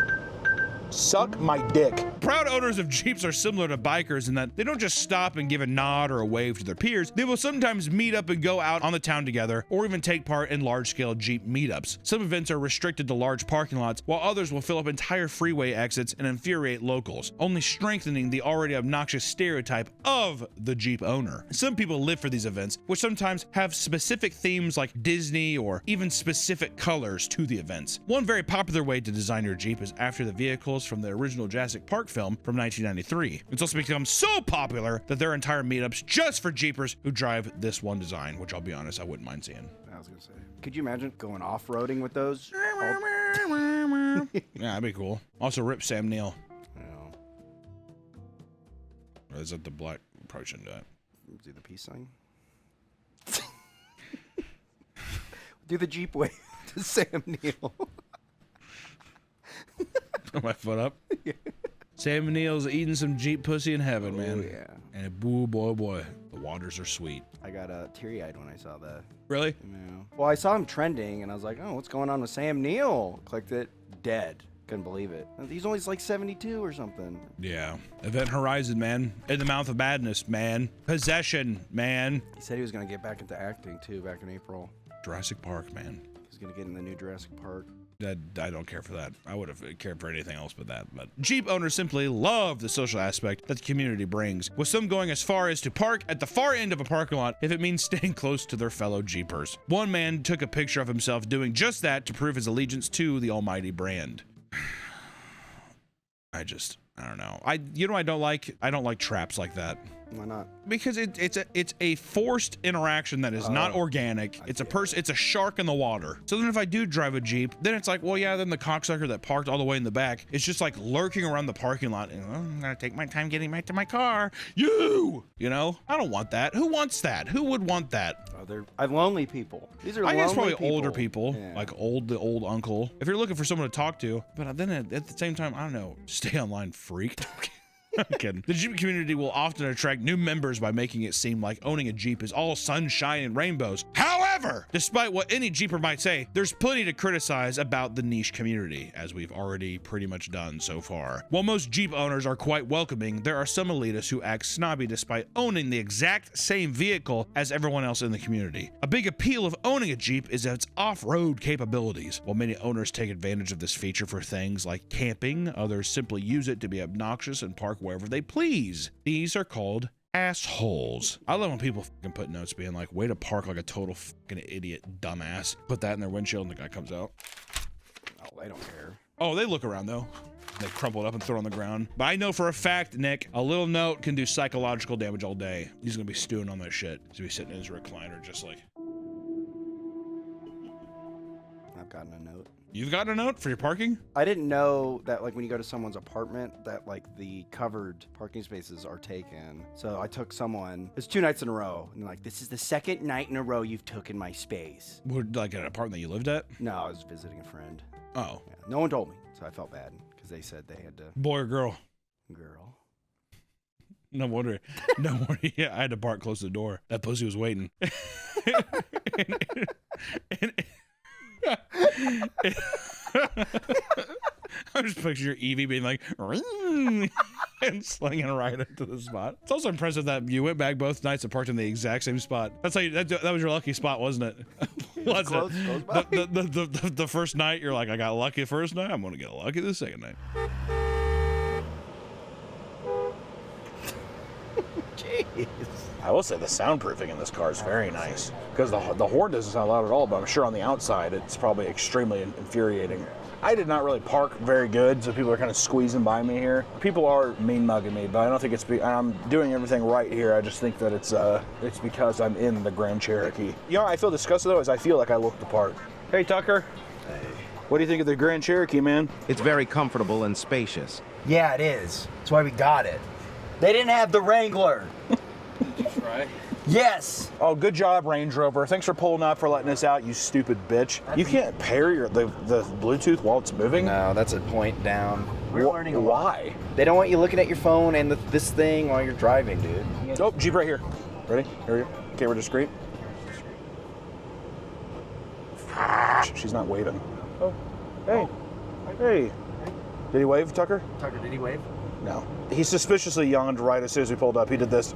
C: Suck my dick.
A: Proud owners of Jeeps are similar to bikers in that they don't just stop and give a nod or a wave to their peers. They will sometimes meet up and go out on the town together, or even take part in large-scale Jeep meetups. Some events are restricted to large parking lots, while others will fill up entire freeway exits and infuriate locals, only strengthening the already obnoxious stereotype of the Jeep owner. Some people live for these events, which sometimes have specific themes like Disney or even specific colors to the events. One very popular way to design your Jeep is after the vehicles from the original Jurassic Park film from 1993. It's also become so popular that there are entire meetups just for Jeepers who drive this one design, which I'll be honest, I wouldn't mind seeing.
B: I was gonna say. Could you imagine going off-roading with those?
A: Yeah, that'd be cool. Also, rip Sam Neill.
B: No.
A: Or is that the black? Probably shouldn't do it.
B: Do the peace sign. Do the Jeep wave to Sam Neill.
A: Put my foot up. Yeah. Sam Neill's eating some Jeep pussy in heaven, man.
B: Oh, yeah.
A: And boo, boy, the waters are sweet.
B: I got teary-eyed when I saw that.
A: Really?
B: Yeah. Well, I saw him trending, and I was like, oh, what's going on with Sam Neill? Clicked it. Dead. Couldn't believe it. He's only like 72 or something.
A: Yeah. Event Horizon, man. In the Mouth of Madness, man. Possession, man.
B: He said he was going to get back into acting, too, back in April.
A: Jurassic Park, man.
B: He's going to get in the new Jurassic Park.
A: I don't care for that. I would have cared for anything else but that. But Jeep owners simply love the social aspect that the community brings, with some going as far as to park at the far end of a parking lot if it means staying close to their fellow Jeepers. One man took a picture of himself doing just that to prove his allegiance to the almighty brand. I don't know. I don't like traps like that.
B: Why not?
A: Because it's a forced interaction that is not organic. It's a shark in the water. So then if I do drive a Jeep, then it's like, well, yeah, then the cocksucker that parked all the way in the back is just like lurking around the parking lot and I'm gonna take my time getting back to my car. You know, I don't want that. Who wants that? Who would want that?
B: Oh, they're lonely people. These are
A: I guess
B: lonely
A: probably older people,
B: Yeah.
A: like the old uncle. If you're looking for someone to talk to, but then at the same time, I don't know, stay online freak. I'm kidding. The Jeep community will often attract new members by making it seem like owning a Jeep is all sunshine and rainbows. However, despite what any Jeeper might say, there's plenty to criticize about the niche community, as we've already pretty much done so far. While most Jeep owners are quite welcoming, there are some elitists who act snobby despite owning the exact same vehicle as everyone else in the community. A big appeal of owning a Jeep is its off-road capabilities. While many owners take advantage of this feature for things like camping, others simply use it to be obnoxious and park wherever they please. These are called assholes. I love when people fucking put notes being like, way to park like a total fucking idiot dumbass. Put that in their windshield and the guy comes out.
B: Oh, they don't care.
A: Oh, they look around though. They crumple it up and throw it on the ground. But I know for a fact, Nick, a little note can do psychological damage all day. He's gonna be stewing on that shit. He's gonna be sitting in his recliner just like.
B: I've gotten a note.
A: You've gotten a note for your parking?
B: I didn't know that like when you go to someone's apartment that like the covered parking spaces are taken. So I took someone, it's 2 nights in a row, and like, this is the second night in a row you've taken my space.
A: Would like an apartment that you lived at?
B: No, I was visiting a friend.
A: Oh,
B: Yeah, no one told me, so I felt bad because they said they had to.
A: boy or girl?
B: Girl.
A: No wonder. No wonder. Yeah, I had to park close to the door. That pussy was waiting. and- I'm just picturing Evie being like, "Ring," and slinging right into the spot. It's also impressive that you went back both nights and parked in the exact same spot. That's how you, that was your lucky spot, wasn't it? Was
B: close by.
A: the first night you're like, I got lucky the first night, I'm gonna get lucky the second night.
B: Jeez.
C: I will say the soundproofing in this car is very nice because the horn doesn't sound loud at all, but I'm sure on the outside it's probably extremely infuriating. I did not really park very good, so people are kind of squeezing by me here. People are mean mugging me, but I don't think I'm doing everything right here. I just think that it's because I'm in the Grand Cherokee. You know, I feel disgusted though, is I feel like I look the part. Hey Tucker. Hey. What do you think of the Grand Cherokee, man?
F: It's very comfortable and spacious.
G: Yeah, it is. That's why we got it. They didn't have the Wrangler.
C: Right.
G: Yes.
C: Oh, good job, Range Rover. Thanks for pulling up for letting us out, you stupid bitch. You can't pair the Bluetooth while it's moving?
B: No, that's a point down.
G: We're learning a lot.
C: Why?
B: They don't want you looking at your phone and this thing while you're driving, dude.
C: Oh, Jeep right here. Ready? Here we go. Okay, we're discreet. She's not waving. Oh, hey. Hey. Did he wave, Tucker?
G: Tucker, did he wave?
C: No. He suspiciously yawned right as soon as we pulled up. He did this.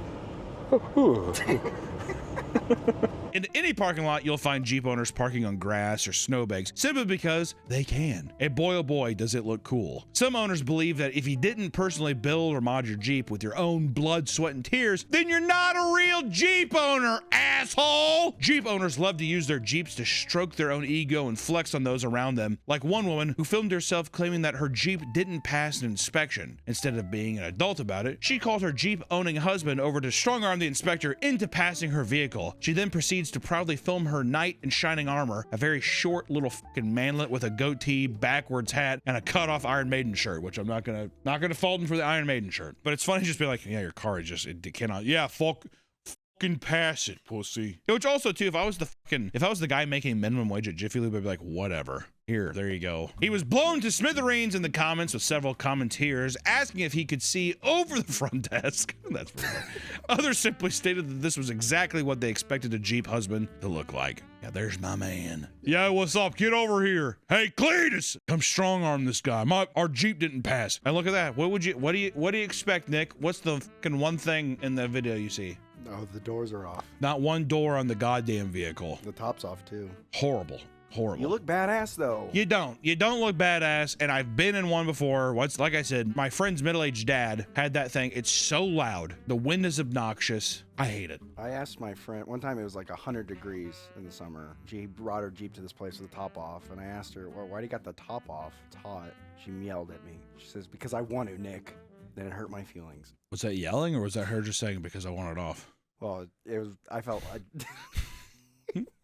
A: In any parking lot, you'll find Jeep owners parking on grass or snowbanks simply because they can. And boy, oh boy, does it look cool. Some owners believe that if you didn't personally build or mod your Jeep with your own blood, sweat, and tears, then you're not a real Jeep owner, asshole! Jeep owners love to use their Jeeps to stroke their own ego and flex on those around them, like one woman who filmed herself claiming that her Jeep didn't pass an inspection. Instead of being an adult about it, she called her Jeep-owning husband over to strong-arm the inspector into passing her vehicle. She then proceeds to proudly film her knight in shining armor, a very short little fucking manlet with a goatee, backwards hat, and a cut-off Iron Maiden shirt, which I'm not gonna fault him for the Iron Maiden shirt. But it's funny just be like, yeah, your car is just, it cannot, yeah, fucking pass it, pussy. Which also too, if I was the guy making minimum wage at Jiffy Lube, I'd be like, whatever. Here, there you go. He was blown to smithereens in the comments with several commenters asking if he could see over the front desk. That's pretty funny. Others simply stated that this was exactly what they expected a Jeep husband to look like. Yeah, there's my man. Yeah, what's up? Get over here. Hey, Cletus, come strong arm this guy. Our Jeep didn't pass. And look at that. What do you expect, Nick? What's the fucking one thing in the video you see?
B: Oh, the doors are off.
A: Not one door on the goddamn vehicle.
B: The top's off too.
A: Horrible. You
B: look badass though.
A: You don't look badass, and I've been in one before. Like I said, my friend's middle-aged dad had that thing. It's so loud. The wind is obnoxious. I hate it.
B: I asked my friend, one time it was like 100 degrees in the summer. She brought her Jeep to this place with the top off, and I asked her, well, why do you got the top off? It's hot. She yelled at me. She says, because I want to, Nick. then it hurt my feelings.
A: Was that yelling, or was that her just saying because I want it off?
B: Well, it was. I felt.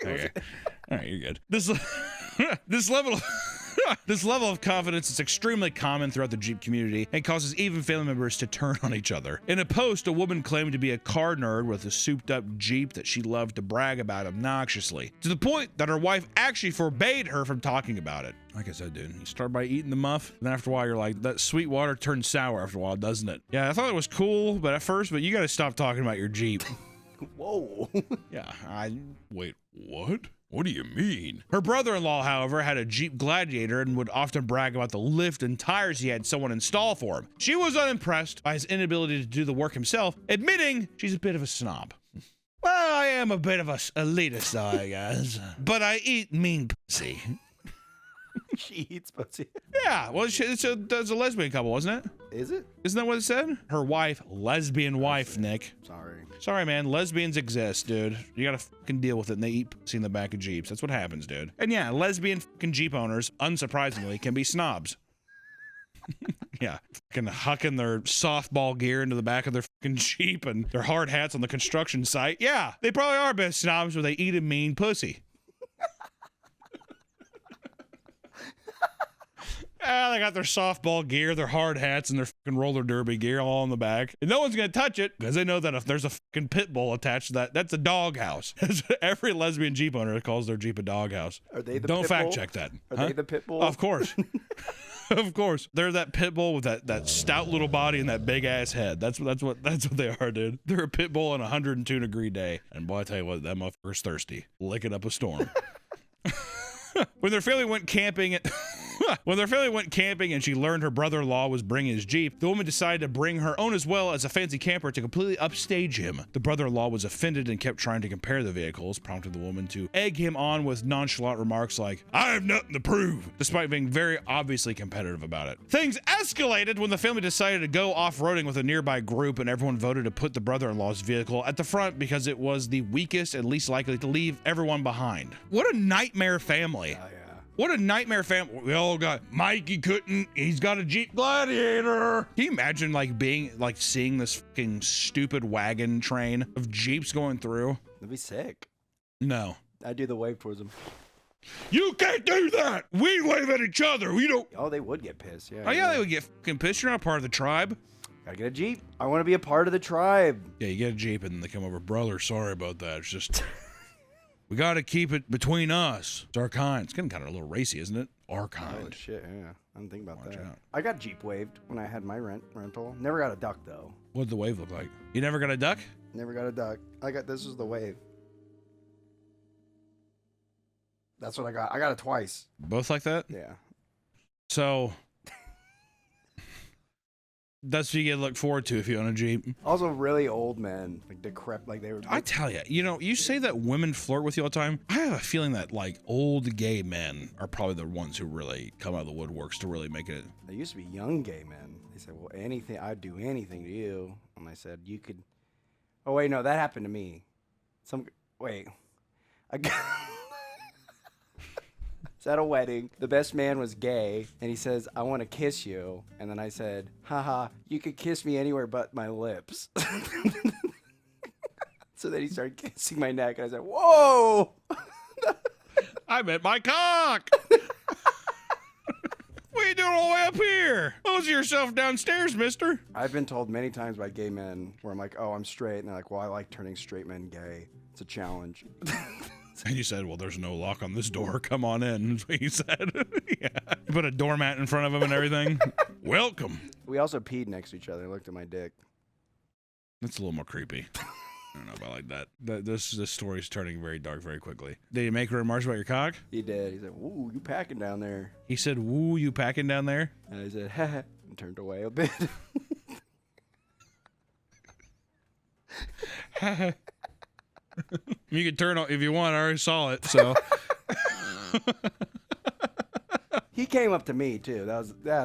A: Okay. All right, you're good. This level this level of confidence is extremely common throughout the Jeep community and causes even family members to turn on each other. In a post, a woman claimed to be a car nerd with a souped-up Jeep that she loved to brag about obnoxiously, to the point that her wife actually forbade her from talking about it. Like I said, dude, you start by eating the muff, and then after a while, you're like, that sweet water turns sour after a while, doesn't it? Yeah, I thought it was cool, but at first, you gotta stop talking about your Jeep.
B: Whoa.
A: Yeah, wait, what? What do you mean? Her brother-in-law, however, had a Jeep Gladiator and would often brag about the lift and tires he had someone install for him. She was unimpressed by his inability to do the work himself, admitting she's a bit of a snob. Well, I am a bit of a elitist, I guess, but I eat mean pussy.
B: She eats pussy.
A: Yeah, well, it's a lesbian couple, wasn't it?
B: Is it?
A: Isn't that what it said? Her wife, lesbian wife, Nick. Sorry, man. Lesbians exist, dude. You gotta fucking deal with it, and they eat pussy in the back of Jeeps. That's what happens, dude. And yeah, lesbian fucking Jeep owners, unsurprisingly, can be snobs. Yeah, fucking hucking their softball gear into the back of their fucking Jeep and their hard hats on the construction site. Yeah, they probably are best snobs, but they eat a mean pussy. They got their softball gear, their hard hats, and their fucking roller derby gear all in the back. And no one's going to touch it because they know that if there's a fucking pit bull attached to that, that's a doghouse. Every lesbian Jeep owner calls their Jeep a doghouse.
B: Are they the
A: Don't
B: pit
A: fact
B: bull?
A: check that.
B: Are they the pit bull?
A: Of course. Of course. They're that pit bull with that stout little body and that big ass head. That's what they are, dude. They're a pit bull on a 102-degree day. And boy, I tell you what, that motherfucker's thirsty. Licking up a storm. When their family went camping and she learned her brother-in-law was bringing his Jeep, the woman decided to bring her own as well as a fancy camper to completely upstage him. The brother-in-law was offended and kept trying to compare the vehicles, prompting the woman to egg him on with nonchalant remarks like, I have nothing to prove, despite being very obviously competitive about it. Things escalated when the family decided to go off-roading with a nearby group, and everyone voted to put the brother-in-law's vehicle at the front because it was the weakest and least likely to leave everyone behind. What a nightmare family.
B: Oh, yeah.
A: What a nightmare family. We all got Mikey couldn't. He's got a Jeep Gladiator. Can you imagine seeing this fucking stupid wagon train of Jeeps going through?
B: That'd be sick.
A: No.
B: I'd do the wave towards them.
A: You can't do that. We wave at each other. We don't.
B: Oh, they would get pissed. Yeah.
A: Oh yeah, they would get fucking pissed. You're not part of the tribe.
B: Gotta get a Jeep. I want to be a part of the tribe.
A: Yeah, you get a Jeep and then they come over. Brother, sorry about that. It's just. We got to keep it between us. It's our kind. It's getting kind of a little racy, isn't it? Our kind.
B: Oh, shit, yeah. I didn't think about
A: Watch
B: that.
A: out.
B: I got Jeep waved when I had my rental. Never got a duck, though.
A: What did the wave look like? You never got a duck?
B: Never got a duck. This was the wave. That's what I got. I got it twice.
A: Both like that?
B: Yeah.
A: So that's what you get to look forward to if you own a Jeep.
B: Also, really old men, like decrepit, like they were.
A: I tell you, you say that women flirt with you all the time. I have a feeling that old gay men are probably the ones who really come out of the woodworks to really make it.
B: There used to be young gay men. They said, "Well, I'd do anything to you." And I said, "You could." Oh wait, no, that happened to me. I got. It's at a wedding. The best man was gay, and he says, I want to kiss you. And then I said, haha, you could kiss me anywhere but my lips. So then he started kissing my neck, and I said, whoa!
A: I meant my cock! What are you doing all the way up here? Hose yourself downstairs, mister.
B: I've been told many times by gay men where I'm like, oh, I'm straight. And they're like, well, I like turning straight men gay. It's a challenge.
A: And you said, well, there's no lock on this door. Come on in, is what you said. Yeah. You put a doormat in front of him and everything. Welcome.
B: We also peed next to each other and looked at my dick.
A: That's a little more creepy. I don't know if I like that. This story's turning very dark very quickly. Did he make remarks about your cock?
B: He did. He said, ooh, you packing down there.
A: He said, woo, you packing down there?
B: And I said, heh, and turned away a bit.
A: You can turn on if you want. I already saw it. So
B: he came up to me too.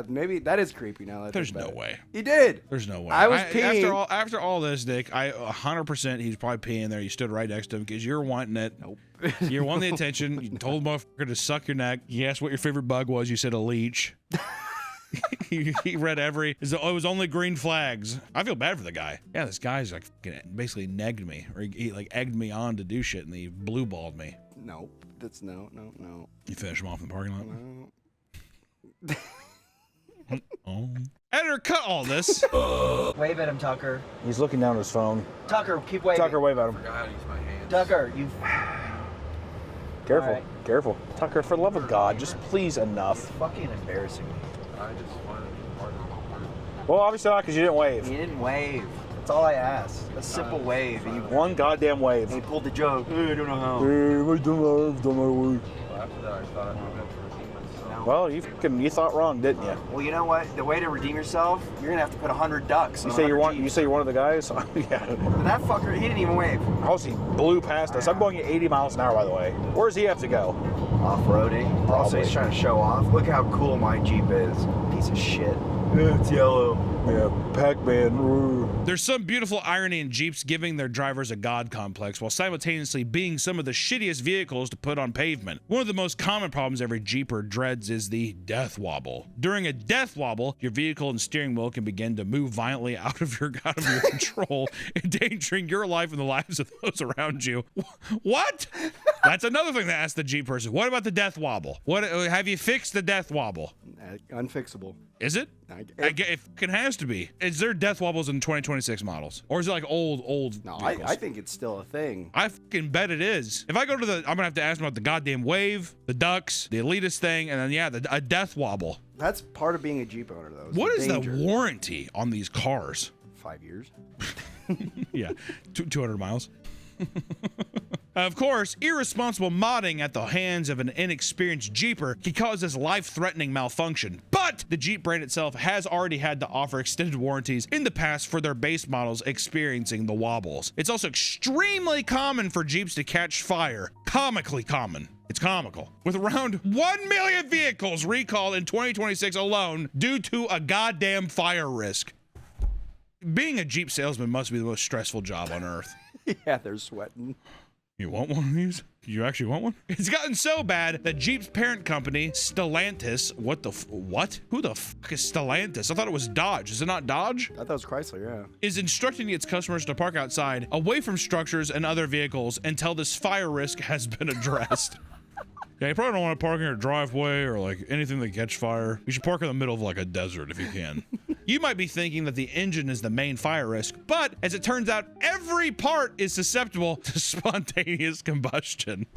B: Maybe that is creepy now.
A: There's no way.
B: He did.
A: There's no way.
B: I was peeing.
A: After all this, Nick, 100% he's probably peeing there. You stood right next to him because you're wanting it.
B: Nope.
A: You're wanting the attention. You told the motherfucker to suck your neck. You asked what your favorite bug was. You said a leech. He read every. It was only green flags. I feel bad for the guy. Yeah, this guy's like basically negged me, or he like egged me on to do shit, and he blue balled me.
B: Nope. That's no.
A: You finish him off in the parking lot.
B: No.
A: Oh. Editor, cut all this.
G: Wave at him, Tucker.
C: He's looking down at his phone.
G: Tucker, keep waving.
C: Tucker, wave at him.
G: Tucker, you.
C: Careful,
G: All right.
C: careful. Tucker, for the love of God, just please enough.
G: Fucking embarrassing me.
C: Well, obviously not, because you didn't wave.
G: You didn't wave. That's all I asked. A simple wave. And you
C: One goddamn wave.
G: he pulled the joke. I don't know how.
C: Well, you thought wrong, didn't you?
G: Well, you know what? The way to redeem yourself, you're gonna have to put 100 ducks.
C: You
G: on
C: say you're
G: 100
C: one. You
G: Jeeps.
C: say you're one of the guys. Yeah.
G: But that fucker, he didn't even wave.
C: Also, he blew past us. I'm going at 80 miles an hour, by the way. Where does he have to go?
G: Off-roading. Also, he's trying to show off. Look how cool my Jeep is. Piece of shit. It's yellow.
C: Yeah, Pac-Man.
A: There's some beautiful irony in Jeeps giving their drivers a god complex while simultaneously being some of the shittiest vehicles to put on pavement. One of the most common problems every Jeeper dreads is the death wobble. During a death wobble, your vehicle and steering wheel can begin to move violently out of your control, endangering your life and the lives of those around you. What? That's another thing to ask the Jeep person. What about the death wobble? What have you fixed the death wobble?
B: Unfixable.
A: It fucking has to be. Is there death wobbles in 2026 models? Or is it like old
B: No,
A: vehicles?
B: I think it's still a thing.
A: I fucking bet it is. If I go to I'm gonna have to ask them about the goddamn wave, the ducks, the elitist thing, and then a death wobble.
B: That's part of being a Jeep owner, though.
A: What is
B: danger.
A: the warranty on these cars?
B: 5 years.
A: Yeah, 200 miles. Of course, irresponsible modding at the hands of an inexperienced Jeeper can cause this life-threatening malfunction. But the Jeep brand itself has already had to offer extended warranties in the past for their base models experiencing the wobbles. It's also extremely common for Jeeps to catch fire. Comically common. It's comical. With around 1 million vehicles recalled in 2026 alone due to a goddamn fire risk. Being a Jeep salesman must be the most stressful job on earth.
B: Yeah, they're sweating.
A: You want one of these? You actually want one? It's gotten so bad that Jeep's parent company, Stellantis, what? Who the fuck is Stellantis? I thought it was Dodge. Is it not Dodge?
B: I thought it was Chrysler, yeah.
A: Is instructing its customers to park outside, away from structures and other vehicles until this fire risk has been addressed. Yeah, you probably don't want to park in your driveway or like anything that catch fire. You should park in the middle of like a desert if you can. You might be thinking that the engine is the main fire risk, but as it turns out, every part is susceptible to spontaneous combustion.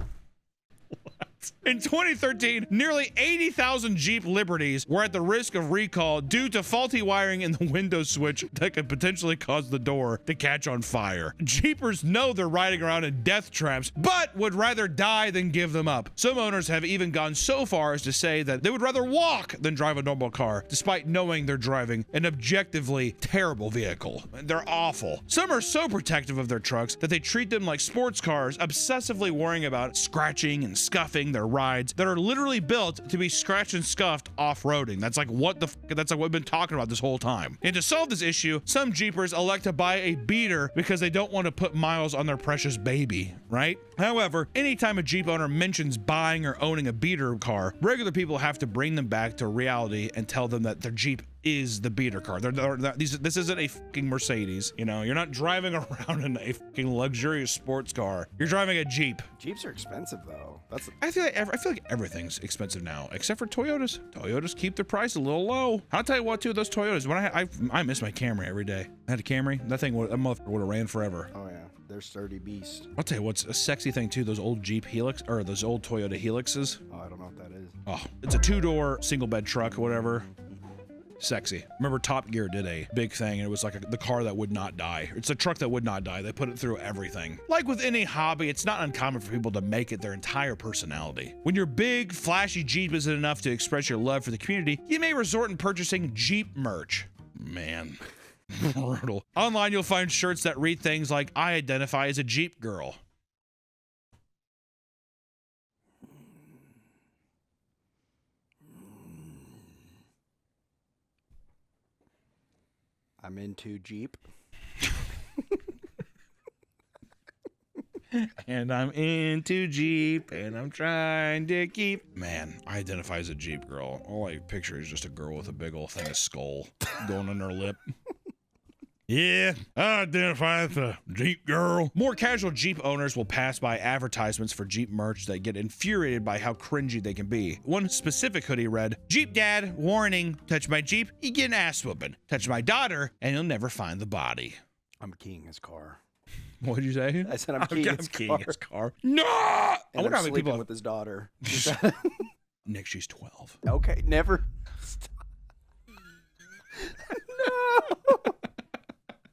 A: In 2013, nearly 80,000 Jeep Liberties were at the risk of recall due to faulty wiring in the window switch that could potentially cause the door to catch on fire. Jeepers know they're riding around in death traps, but would rather die than give them up. Some owners have even gone so far as to say that they would rather walk than drive a normal car, despite knowing they're driving an objectively terrible vehicle. They're awful. Some are so protective of their trucks that they treat them like sports cars, obsessively worrying about scratching and scuffing their rides that are literally built to be scratched and scuffed off-roading. That's like what we've been talking about this whole time. And to solve this issue, some Jeepers elect to buy a beater because they don't want to put miles on their precious baby, right? However, anytime a Jeep owner mentions buying or owning a beater car, regular people have to bring them back to reality and tell them that their Jeep is the beater car. This isn't a fucking Mercedes. You know, you're not driving around in a fucking luxurious sports car. You're driving a Jeep.
B: Jeeps are expensive, though.
A: I feel like everything's expensive now, except for Toyotas. Toyotas keep their price a little low. I'll tell you what, too, those Toyotas. When I miss my Camry every day. I had a Camry. That motherfucker would have ran forever.
B: Oh yeah, they're sturdy beasts.
A: I'll tell you what's a sexy thing too. Those old Jeep Helix or those old Toyota Helixes.
B: Oh, I don't know what that is.
A: Oh, it's a 2-door single bed truck or whatever. Sexy. Remember Top Gear did a big thing and it was like the car that would not die. It's a truck that would not die. They put it through everything. Like with any hobby, it's not uncommon for people to make it their entire personality. When your big, flashy Jeep isn't enough to express your love for the community, you may resort in purchasing Jeep merch. Man, brutal. Online, you'll find shirts that read things like, "I identify as a Jeep girl."
B: I'm into Jeep.
A: And I'm into Jeep, and I'm trying to keep. Man, I identify as a Jeep girl. All I picture is just a girl with a big old thing of skull going on her lip. Yeah, I identify as a Jeep girl. More casual Jeep owners will pass by advertisements for Jeep merch that get infuriated by how cringy they can be. One specific hoodie read, "Jeep dad, warning, touch my Jeep, you get an ass whooping. Touch my daughter, and you'll never find the body."
B: I'm keying his car.
A: What'd you say?
B: I said I'm keying his car.
A: No! I
B: And
A: wonder
B: I'm
A: how many
B: sleeping
A: people
B: with his daughter.
A: Nick, she's 12.
B: Okay, never.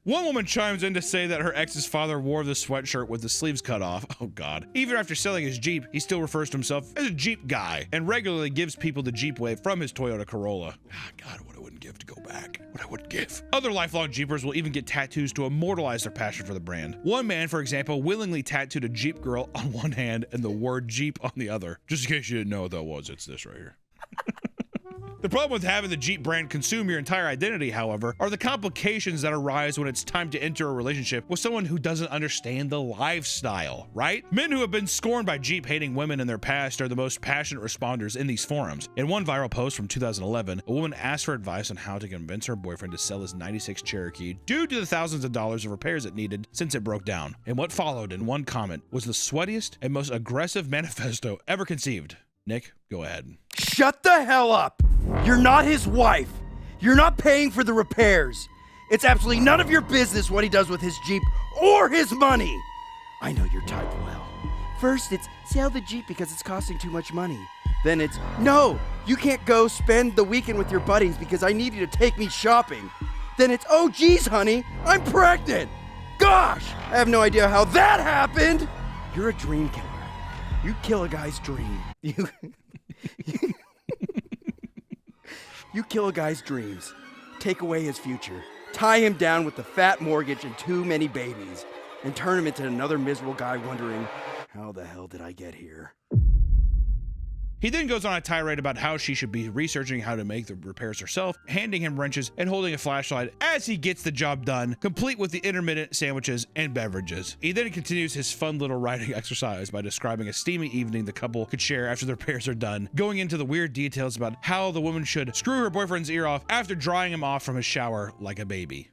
A: One woman chimes in to say that her ex's father wore the sweatshirt with the sleeves cut off. Oh God. Even after selling his Jeep, he still refers to himself as a Jeep guy and regularly gives people the Jeep wave from his Toyota Corolla. Ah, God, what I wouldn't give to go back. What I would give. Other lifelong Jeepers will even get tattoos to immortalize their passion for the brand. One man, for example, willingly tattooed a Jeep girl on one hand and the word Jeep on the other. Just in case you didn't know what that was, it's this right here. The problem with having the Jeep brand consume your entire identity, however, are the complications that arise when it's time to enter a relationship with someone who doesn't understand the lifestyle, right? Men who have been scorned by Jeep hating women in their past are the most passionate responders in these forums. In one viral post from 2011, a woman asked for advice on how to convince her boyfriend to sell his 96 Cherokee due to the thousands of dollars of repairs it needed since it broke down. And what followed in one comment was the sweatiest and most aggressive manifesto ever conceived. Nick, go ahead.
B: Shut the hell up! You're not his wife. You're not paying for the repairs. It's absolutely none of your business what he does with his Jeep or his money. I know your type well. First, it's sell the Jeep because it's costing too much money. Then it's, no, you can't go spend the weekend with your buddies because I need you to take me shopping. Then it's, oh geez, honey, I'm pregnant. Gosh, I have no idea how that happened. You're a dream killer. You kill a guy's dream. You kill a guy's dreams, take away his future, tie him down with the fat mortgage and too many babies, and turn him into another miserable guy wondering, how the hell did I get here?
A: He then goes on a tirade about how she should be researching how to make the repairs herself, handing him wrenches and holding a flashlight as he gets the job done, complete with the intermittent sandwiches and beverages. He then continues his fun little writing exercise by describing a steamy evening the couple could share after the repairs are done, going into the weird details about how the woman should screw her boyfriend's ear off after drying him off from his shower like a baby.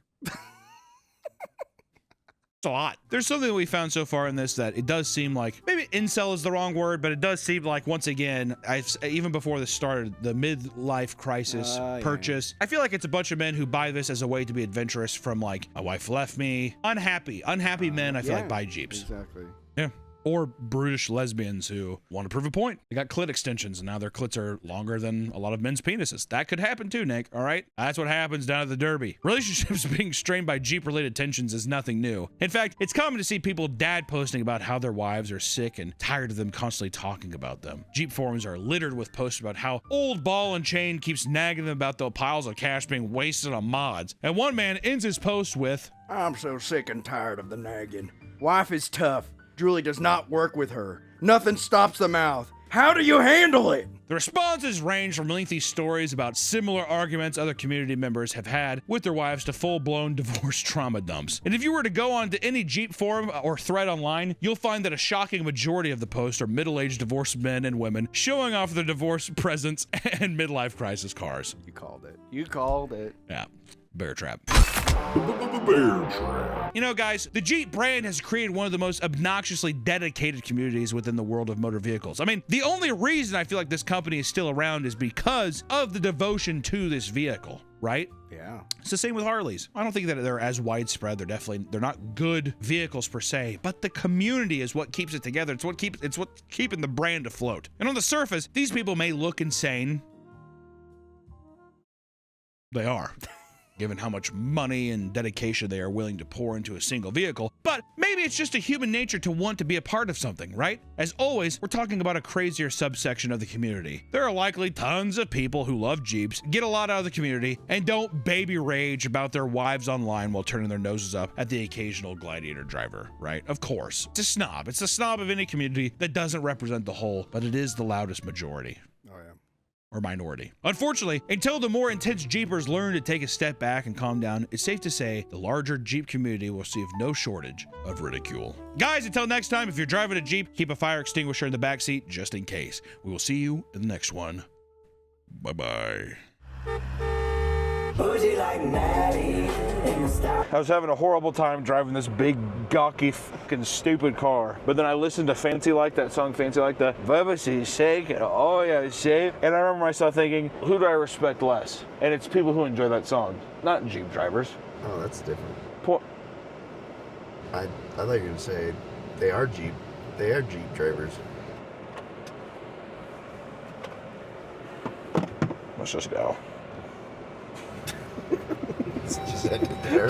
A: It's a lot. There's something that we found so far in this that it does seem like, maybe incel is the wrong word, but it does seem like, once again, even before this started, the midlife crisis purchase. I feel like it's a bunch of men who buy this as a way to be adventurous from like, my wife left me. Unhappy men, I feel like buy Jeeps.
B: Exactly.
A: Yeah. Or brutish lesbians who want to prove a point. They got clit extensions and now their clits are longer than a lot of men's penises. That could happen too, Nick, all right? That's what happens down at the Derby. Relationships being strained by Jeep-related tensions is nothing new. In fact, it's common to see people dad posting about how their wives are sick and tired of them constantly talking about them. Jeep forums are littered with posts about how old ball and chain keeps nagging them about the piles of cash being wasted on mods. And one man ends his post with,
B: I'm so sick and tired of the nagging. Wife is tough. Julie does not work with her. Nothing stops the mouth. How do you handle it?
A: The responses range from lengthy stories about similar arguments other community members have had with their wives to full-blown divorce trauma dumps. And if you were to go on to any Jeep forum or thread online, you'll find that a shocking majority of the posts are middle-aged divorced men and women showing off their divorce presents and midlife crisis cars.
B: You called it. You called it.
A: Yeah. Bear trap. You know, guys, the Jeep brand has created one of the most obnoxiously dedicated communities within the world of motor vehicles. I mean, the only reason I feel like this company is still around is because of the devotion to this vehicle, right?
B: Yeah.
A: It's the same with Harleys. I don't think that they're as widespread. They're not good vehicles per se, but the community is what keeps it together. It's what's keeping the brand afloat. And on the surface, these people may look insane. They are. Given how much money and dedication they are willing to pour into a single vehicle. But maybe it's just a human nature to want to be a part of something, right? As always, we're talking about a crazier subsection of the community. There are likely tons of people who love Jeeps, get a lot out of the community, and don't baby rage about their wives online while turning their noses up at the occasional Gladiator driver, right? Of course. It's a snob. It's a snob of any community that doesn't represent the whole, but it is the loudest majority.
B: Oh, yeah.
A: or minority. Unfortunately, until the more intense Jeepers learn to take a step back and calm down, it's safe to say the larger Jeep community will see no shortage of ridicule. Guys, until next time, if you're driving a Jeep, keep a fire extinguisher in the backseat just in case. We will see you in the next one. Bye-bye.
C: I was having a horrible time driving this big, gawky, fucking stupid car. But then I listened to Fancy Like, that song Fancy Like, the Vibes shake and oh yeah, shake. And I remember myself thinking, who do I respect less? And it's people who enjoy that song, not Jeep drivers.
G: Oh, that's different.
C: Poor.
G: I thought you were gonna say they are Jeep drivers.
C: Let's just go.
G: Just ended there.